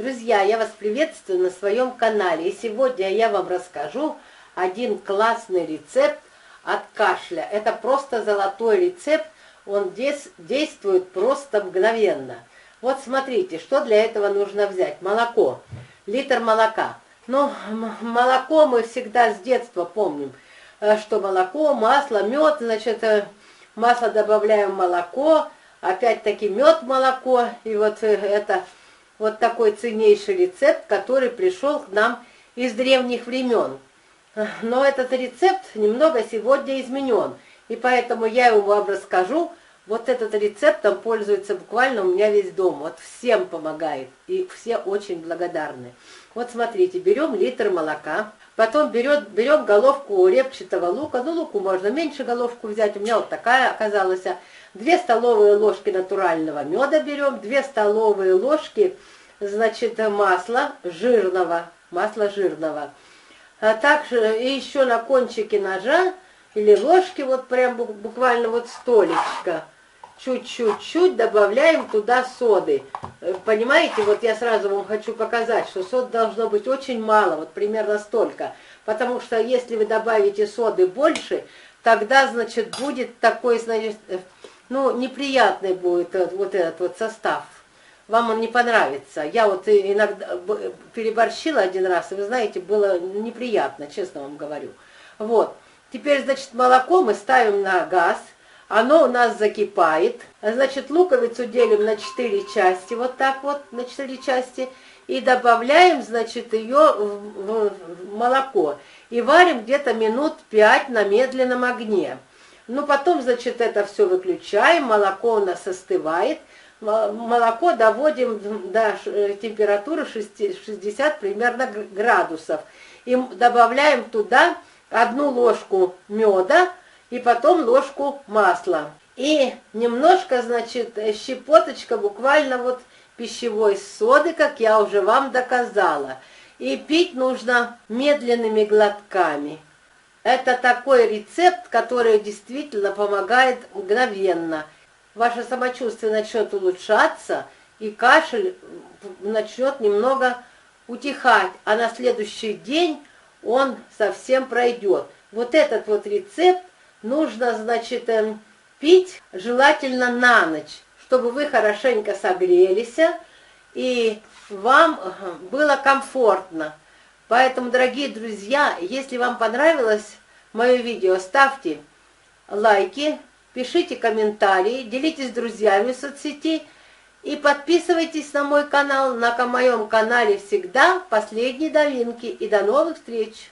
Друзья, я вас приветствую на своем канале. И сегодня я вам расскажу один классный рецепт от кашля. Это просто золотой рецепт, он действует просто мгновенно. Вот смотрите, что для этого нужно взять. Молоко, литр молока. Ну, молоко мы всегда с детства помним, что молоко, масло, мед, значит, масло добавляем в молоко, опять-таки мед, молоко, и вот это вот такой ценнейший рецепт, который пришел к нам из древних времен. Но этот рецепт немного сегодня изменен, и поэтому я его вам расскажу. Вот этот рецептом пользуется буквально у меня весь дом, вот всем помогает, и все очень благодарны. Вот смотрите, берем литр молока, потом берем головку репчатого лука, ну луку можно меньше головку взять, у меня вот такая оказалась. 2 столовые ложки натурального меда берем, 2 столовые ложки, значит, масла жирного. А также и еще на кончике ножа или ложки, вот прям буквально вот столечко, чуть-чуть добавляем туда соды. Понимаете, вот я сразу вам хочу показать, что сод должно быть очень мало, вот примерно столько. Потому что если вы добавите соды больше, тогда, значит, будет такой, значит, ну, неприятный будет вот этот вот состав. Вам он не понравится. Я вот иногда переборщила один раз, и вы знаете, было неприятно, честно вам говорю. Вот. Теперь, значит, молоко мы ставим на газ, оно у нас закипает. Значит, луковицу делим на 4 части, вот так вот, на 4 части, и добавляем, значит, ее в молоко. И варим где-то минут 5 на медленном огне. Ну, потом, значит, это все выключаем, молоко у нас остывает. Молоко доводим до температуры 60 примерно градусов. И добавляем туда 1 ложку меда и потом ложку масла. И немножко, значит, щепоточка буквально вот пищевой соды, как я уже вам доказала. И пить нужно медленными глотками. Это такой рецепт, который действительно помогает мгновенно. Ваше самочувствие начнет улучшаться, и кашель начнет немного утихать, а на следующий день он совсем пройдет. Вот этот вот рецепт нужно, значит, пить желательно на ночь, чтобы вы хорошенько согрелись, и вам было комфортно. Поэтому, дорогие друзья, если вам понравилось мое видео, ставьте лайки, пишите комментарии, делитесь с друзьями в соцсети и подписывайтесь на мой канал. На моем канале всегда последние новинки. И до новых встреч!